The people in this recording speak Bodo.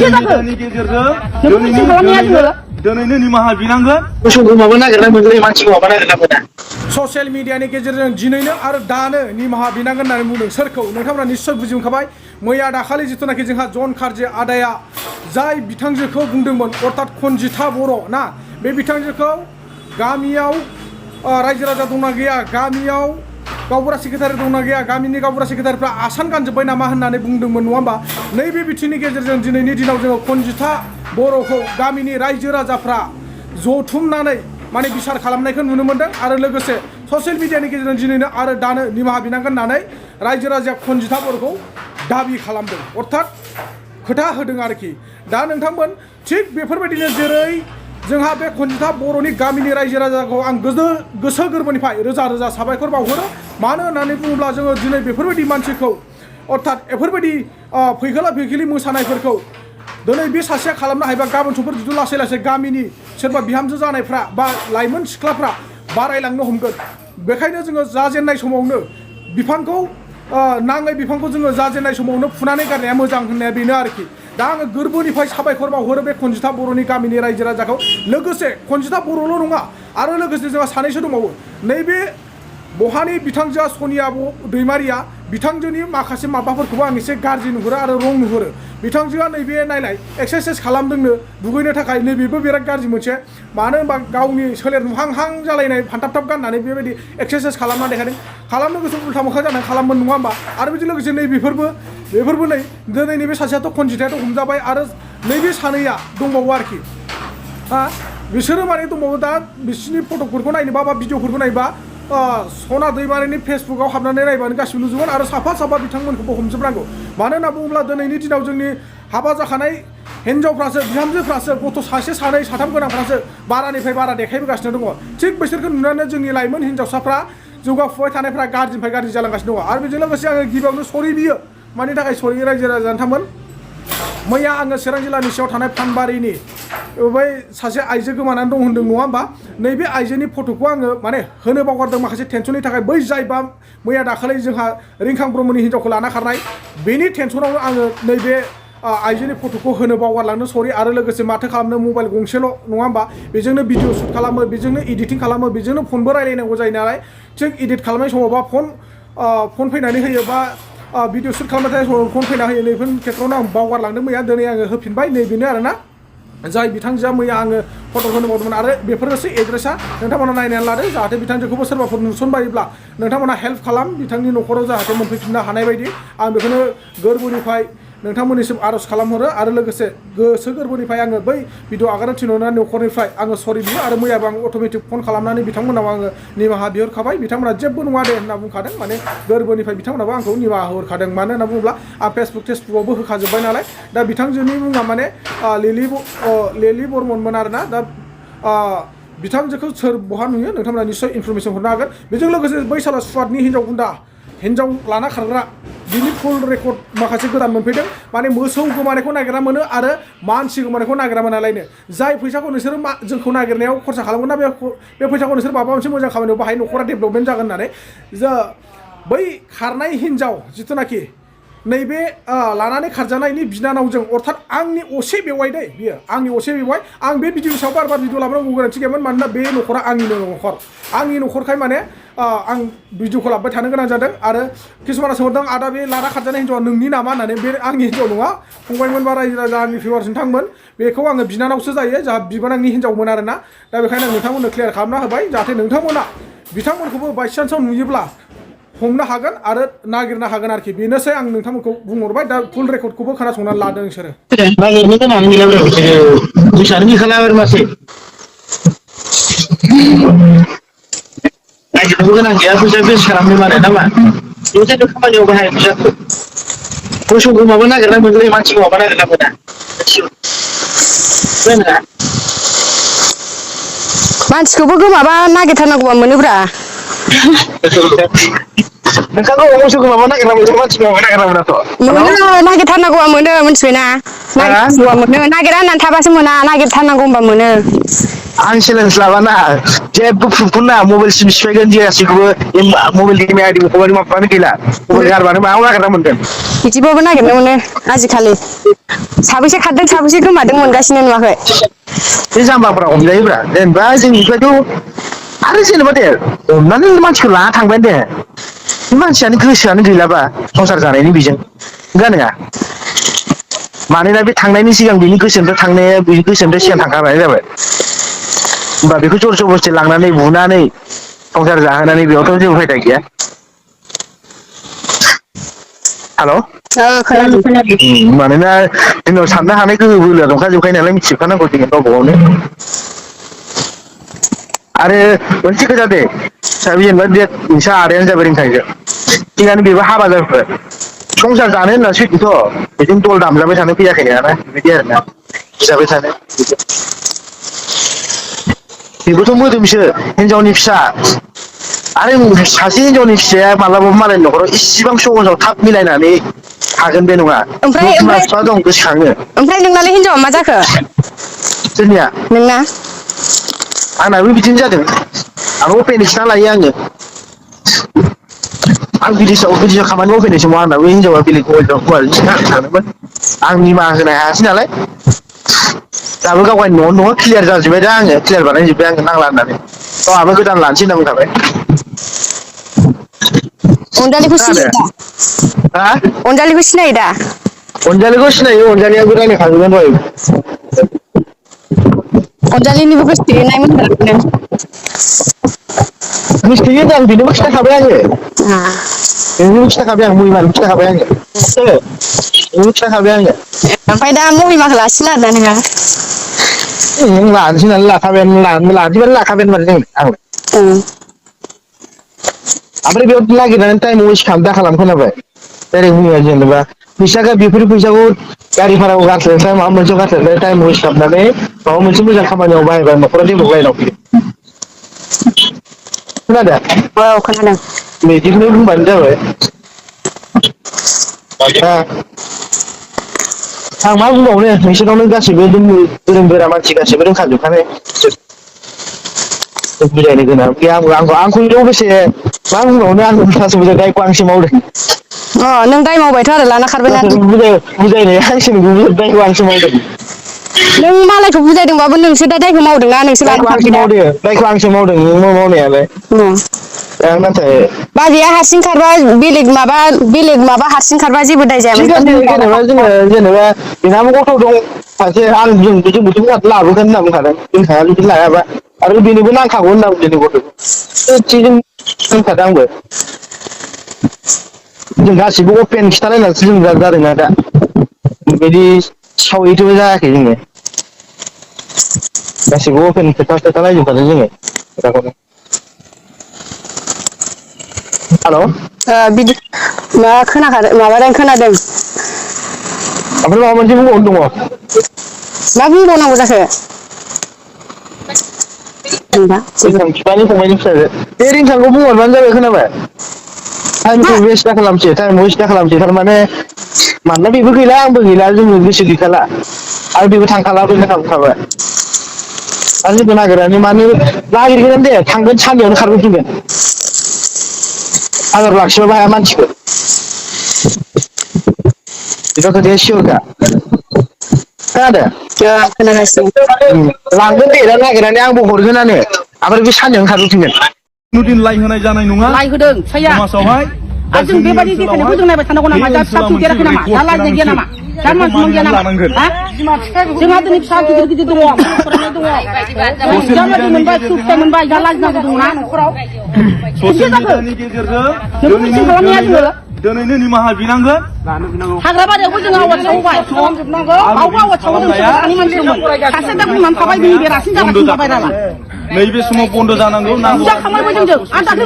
मिडियानि गेजेरजों दिनैनो निमाहा बिनांगोन गुसुखौ माबा नागिरना मोनगोन मानसिखौ माबा नागिरना मोना ससियेल मिडियानि गेजेरजों दिनैनो आरो दानो निमाहा बिनांगोन होननानै बुंदों सोरखौ नोंथांमोना निश्चय बुजि मोनखाबाय मैया दाखालि जिथुनाखि जोंहा जन खारजे आदाया जाय बिथांजोखौ बुंदोंमोन अर्थात खनजिथा बर' ना बे बिथांजोखौ गामियाव रायजो राजा दंना गैया गामियाव गावबुरा सेक्रेटारि दंना गैया गामिनि गावबुरा सेक्रेटारिफ्रा आसान गानजोब्बाय नामा होननानै बुंदोंमोन नङा होमबा नैबे बिथिंनि गेजेरजों दिनैनि दिनाव जोङो खनजिथा बर'खौ गामिनि रायजो राजाफ्रा जथुमनानै माने बिसार खालामनायखौ नुनो मोनदों आरो लोगोसे ससियेल मिडियानि गेजेरजों दिनैनो आरो दानो निमाहा बिनांगोन होननानै रायजो राजाया खनजिथा बर'खौ दाबि खालामदों अर्थात खोथा होदों आरोखि दा नोंथांमोन थिग बेफोरबायदिनो जेरै जोंहा बे खनजिथा बर'नि गामिनि रायजो राजाखौ आं गोसो गोरबोनिफ्राय रोजा रोजा साबायखर बावहरो मानो होननानै बुङोब्ला जोङो दिनै बेफोरबायदि मानसिखौ अर्थात बेफोरबायदि फैखोला फैखोलि मोसानायफोरखौ दिनै बे सासेया खालामनो हायोबा गाबोन समफोर जुदि लासै लासै गामिनि सोरबा बिहामजो जानायफ्रा बा लाइमोन सिख्लाफ्रा बारायलांनो हमगोन बेखायनो जोङो जाजेननाय समावनो बिफांखौ नाङै बिफांखौ जोङो जाजेननाय समावनो फुनानै गारनाया मोजां होननाया बेनो आरोखि दा आङो गोरबोनिफ्राय साबायखर बावहरो बे खनजिथा बर'नि गामिनि रायजो राजाखौ लोगोसे खनजिथा बर'ल' नङा आरो लोगोसे जोंहा सानैसो दंबावो नैबे बहानि बिथांजोआ सनिया दैमारिया बिथांजोनि माखासे माबाफोरखौबो आं एसे गाज्रि नुहुरो आरो रं नुहुरो बिथांजोआ नैबे नायलाय एक्सारसाइस खालामदोंनो दुगैनो थाखाय नैबेबो बिराद गाज्रि मोनसे मानो होनबा गावनि सोलेर नुहांहां जालायनाय फान्थाब थाब गाननानै बेबायदि एक्सारसाइस खालामना देखायदों खालामनो गोसो उल्था मोखां जानानै खालामोन नङा होमबा आरो बेजों लोगोसे बेफोरबो नै दिनै नैबे सासेयाथ' खनजिथायाथ' हमजाबाय आरो नैबे सानैया दंबावो आरोखि बिसोरो माने दंबावो दा बिसोरनि फट'फोरखौ नायनोबा बा भिडिअफोरखौ नायबा सना दैमारिनि फेसबुकाव हाबनानै नायबानो गासिबो नुजोबगोन आरो साफा साफा बिथांमोनखौबो हमजोबनांगौ मानो होनना बुङोब्ला दिनैनि दिनाव जोंनि हाबा जाखानाय हिन्जावफ्रासो बिहामजोफ्रासो गथ' सासे सानै साथाम गोनांफ्रासो बारानिफ्राय बारा देखायबोगासिनो दङ थिग बिसोरखौ नुनानै जोंनि लाइमोन हिन्जावसाफ्रा जौगाफुबाय थानायफ्रा गाज्रिनिफ्राय गाज्रि जालांगासिनो दङ आरो बेजों लोगोसे आङो गिबियावनो सरि बियो मानि थाखाय सरि रायजो राजा नोंथांमोन मैया आङो चिरां जिल्लानि सिङाव थानाय फानबारिनि बै सासे आइजो गोमानानै दं होनदों नङा होमबा नैबे आइजोनि फट'खौ आङो माने होनो बावगारदों माखासे टेनसननि थाखाय बै जायबा मैया दाखालि जोंहा रिंखां ब्रह्मनि हिन्जावखौ लाना खारनाय बेनि टेनसनावनो आङो नैबे आइजोनि फट'खौ होनो बावगारलांनो सरि आरो लोगोसे माथो खालामनो मबाइल गंसेल' नङा होमबा बेजोंनो भिडिअ शुट खालामो बेजोंनो एडिटिं खालामो बेजोंनो फनबो रायलायनांगौ जायो नालाय थिग एडिट खालामनाय समाव बा फन फैनानै होयो बा भिडिअ शुट खालामबाथाय फन फैना होयो नैफोर खेथ्रआवनो आं बावगारलांदों मैया दिनै आङो होफिनबाय नैबेनो आरोना जाय बिथांजोआ मैया आङो फट' होनो बावदोंमोन आरो बेफोरनोसै एड्रेसा नोंथांमोना नायनानै लादो जाहाथे बिथांजोखौबो सोरबाफोर नुसनबायोब्ला नोंथांमोना हेल्प खालाम बिथांनि न'खराव जाहाथे मोनफैफिननो हानाय बायदि आं बेखौनो गोरबोनिफ्राय नोंथांमोननिसिम आर'ज खालामहरो आरो लोगोसे गोसो गोरबोनिफ्राय आङो बै भिडिअ आगारनो थिनहरनानै न'खरनिफ्राय आङो सरि बियो आरो मैयाबो आं अट'मेटिक फन खालामनानै बिथांमोनाव आङो निमाहा बिहरखाबाय बिथांमोना जेबो नङा दे होनना बुंखादों माने गोरबोनिफ्राय बिथांमोनाबो आंखौ निमाहा हरखादों मानो होनना बुङोब्ला आं फेसबुकआवबो होखाजोब्बाय नालाय दा बिथांजोनि मुङा माने लिलि बर्मनमोन आरोना दा बिथांजोखौ सोर बहा नुयो नोंथांमोना निश्चय इनफरमेसन हरनो हागोन बेजों लोगोसे बै साला सुवादनि हिन्जाव लाना खारग्रा बिनि फुल रेकर्ड माखासे गोदान मोनफैदों माने मोसौ गोमानायखौ नागिरना मोनो आरो मानसि गोमानायखौ नागिरा मोनालायनो जाय फैसाखौ नोंसोरो जोंखौ नागिरनायाव खरसा खालामगोन ना बे फैसाखौ नोंसोर माबा मोनसे मोजां खामानियाव बाहाय न'खरा डेभेलपमेन्ट जागोन होननानै बै खारनाय हिन्जाव जिथुनाखि नैबे लानानै खारजानायनि बिनानावजों अर्थात आंनि असे बेवाइ दै बियो आंनि असे बेवाइ आं बे भिडिअ सायाव बार भिडिअ लाबोनांगौ गोनांथि गैयामोन मानोना बे न'खरा आंनिनो न'खर आंनि न'खरखाय माने आं भिडिअखौ लाबोबाय थानो गोनां जादों आरो किसुमाना सोंहरदों आदा बे लाना खारजानाय हिन्जावा नोंनि नामा होननानै बे आंनि हिन्जाव नङा फंबायमोन बा रायजो राजा आंनि फिउवारसिम थांमोन बेखौ आङो बिनानावसो जायो जाहा बिबानांनि हिन्जावमोन आरोना दा बेखायनो आं नोंथांमोननो क्लियार खालामना होबाय जाहाथे नोंथांमोना बिथांमोनखौबो बायचान्सआव नुयोब्ला हमनो हागोन आरो नागिरनो हागोन आरोखि बेनोसै आं नोंथांमोनखौ बुंहरबाय दा फुल रेकर्डखौबो खोनासंनानै लादों नोंसोरो नागिरनो गोनां गैला बिसोरो गैखाला आरो मासे नागिरनोबो गोनां गैया फैसा बेस खालामनो मानो नामा बेनिखायनो खामानियाव बाहाय फैसाखौ मोसौखौ माबा नागिरना मोनगोन मानसिखौ माबा नागिरना मोना मानसिखौबो गोमाबा नागिरथारनांगौबा मोनोब्रा नोंथांखौ मोसौखौ माबा नागिरना मोनो मानसिखौ माबा नागिरना मोनाथ' मोनो नागिरथारनांगौबा मोनो मिथिबायना नागिरथारनांगौबा मोनो नागिरा होननानै थाबासो मोना नागिरथारनांगौ होनबा मोनो आं चेलेन्ज लाबाना जेबो फुटबल मबाइल सिम सिफायगोन गासैखौबो मबाइल गेम आइडि खौबो माबानो गैला मबाइल गारबानो मायाव नागिरना मोनगोन बिदिबाबो नागिरनो मोनो आजिखालि साबैसे खारदों साबैसे गोमादों मोनगासिनो नुवाखै बे जाम्बाफ्रा हमजायोब्रा जेनेबा जोंनिफ्रायथ' आरो जेनेबा दे हमनानै मानसिखौ लाना थांबाय दे बे मानसियानो गोसोआनो गैलाबा संसार जानायनि बेजों नंगौना नङा मानोना बे थांनायनि सिगां बिनि गोसोनिफ्राय थांनाया बिनि गोसोनिफ्राय सिगां थांखानाय जाबाय होमबा बेखौ जर जबस्थि लांनानै बुनानै संसार जाहोनानै बेयावथ' जेबो फायदा गैया खोनादों हेल' मानोना जोंनाव साननो हानाय गोहो बोलोआ दंखाजोबखायो नालाय मिथिजोबखानांगौ जोङो गावबा गावनो आरो मोनसे खोथा दे जेनेबा दे नोंसा आदायानो जाबाय रोंखायो थिगानो बेबो हाबा जाबाय संसार जानो होनना सैथोथ' बिदिनो दल दामजाबाय थानो फैयाखै नङाना बेबायदि आरोना जाबाय थानो बेबोथ' मोदोमसो हिनजावनि फिसा आरो सासे हिनजावनि फिसाया मालाबाबो मालायनि न'खराव इसिबां सहजाव थाब मिलायनानै थागोन बे नङा ओमफ्राय बिमा ओमफ्राय बिफा दं गोसोखाङो ओमफ्राय नोंनालाय हिनजावा मा जाखो सोरनिया नोंना आंनाबो बिदिनो जादों आंबो अपेन खिथा लायो आङो आं बिदेशआव खामानि मावफैनाय समाव आंनाबो हिनजावा बेलेग हौवाजोंसो थांदोंमोन आं निमाहा होनो हायासै नालाय दाबो गावगायनि न'आव क्लियार जाजोब्बाय दा आङो क्लियार बानायजोब्बाय आङो नांला होननानै गावहाबो गोदान लानोसै होनना बुंखाबाय अनजालिखौ सिनायो दा खोनादों हा अनजालिखौ सिनायो दा अनजालिखौ सिनायो अनजालियाबो रायलायखादोंमोन दहाय अनजालिनिबो गोसोथोनायमोन होनदों गोसोथोयो होनदों आं बेनोबो खिन्थाखाबाय आङो बेनोबो खिन्थाखाबाय आं महिमानोबो खिन्थाखाबाय आङो बेनोबो खिन्थाखाबाय आङो ओमफ्राय दा महिमाखौ लासिगोन आरोना नोङो लानोसै नालाय लाखाबायानो लानोसैबालाय लाखाबायानो माथो जों आं ओमफ्राय बेयाव नागिरनानै टाइम वेस्ट दा खालाम खोनाबाय डाइरेक्ट बुंबाय जेनेबा फैसा बेफोर फैसाखौ गारि भारायाव गारस्लायस्लाय माबा मोनसेयाव गारस्लायस्लाय टाइम वेस्ट खालामनानै माबा मोनसे मोजां खामानियाव बाहायबा न'खरा डेभेलप लाइनाव फैयो खोनादों औ खोनादों बिदिखौनो बुंबानो जाबाय आं मा बुंबावनो नोंसोरनावनो गासैबो गोरों गोरा मानसि गासैबो रोंखाजोबखानाय बुजायनो गोनां गैया आंखौल' बेसे मा बुंबावनो आं उल्थासो दायखौ आंसो मावदों नों दाय मावबायथ' आरो लाना खारबायना बुजायनाया आंसो दायखौ आंसो मावदों नों मालायखौ बुजायदोंबाबो नोंसो दा दायखौ मावदोंना नोंसो लाना खारबाय दा दायखौ आंसो मावदों मावनायालाय दा नाथाय बाजैया हारसिं खारबा बेलेग माबा हारसिं खारबा जेबो दाय थिग जायामोन আছে नों लाना जेनेबा जोङो खारबाय जेनेबा बेनाबो गथ' दं सासे आं जों बुथुम लाबोगोन होनना बुंखादों जोंहा जुदि लायाबा आरो बेनोबो नांखागौ होनना बुंदों गथ'खौ थिग होनखादों आंबो जों गासिबो अपेन खिथालायनानैसो जों जादोंना दा बिदि सावयैथ' जायाखै जोङो गासिबो अपेन खोथा रायलायजोबखादों जोङो खोथाखौनो हेल' बिदि माबादों खोनादों ओमफ्राय माबा मोनसे बुंबावनो दङ मा बुंबावनांगौ जाखो होनबा जेबो बिफानि फंबायनि फिसाजो बे रिंसारखौ बुंहरबानो जाबाय खोनाबाय मा टाइमखौ वेस्ट दा खालामसै टाइम वेस्ट दा खालामसै थारमाने मानोना बेबो गैला आंबो गैला जोंबो गोसो गैखाला आरो बेबो थांखालाबो होनना बुंखाबाय आरो जोंखौ नागिरनानै मानो नागिरगोन दे थांगोन साननैयावनो खारबोफिनगोन आदार लाखिबाबो हाया मानसिखौ बेथ' खोथाया सियरखा खोनादों खोनागासिनो लांगोन दे दा नागिरनानै आंबो हरगोनानो ओमफ्राय बे साननैयावनो खारबोफिनगोन दिन लाइ होनाय जानाय नङा लाइ होदों फिसाया समाजावहाय आरो जों बेबायदि देखायनायखौ जों नायबाय थानांगौ नामा दा फिसा फिसौदेराखै नामा दा लाजिनाय गैया नामा दा मानसिनाव गैया नामा जोंहा दिनै फिसा गिदिर गिदिर दङ फरायनाय दङ जाबायदि मोनबाय फिथाइ मोनबाय दा लाजिनांगौ दङ ना न'खराव ससियेल मिडियानि गेजेरजों दिनैनो निमाहा बिनांगोन हाग्रा बारियावबो जों आवाज सावबाय खालामजोबनांगौ आवबो आवाज सावो जों सानै मानसिमोन सासे दा बुंनानै थाबाय बिनि बेरासिन जागासिनो जाबाय नाला नैबे समाव बन्द' जानांगौ नांगौ खामायबाय जोंजों आरो दाख्लै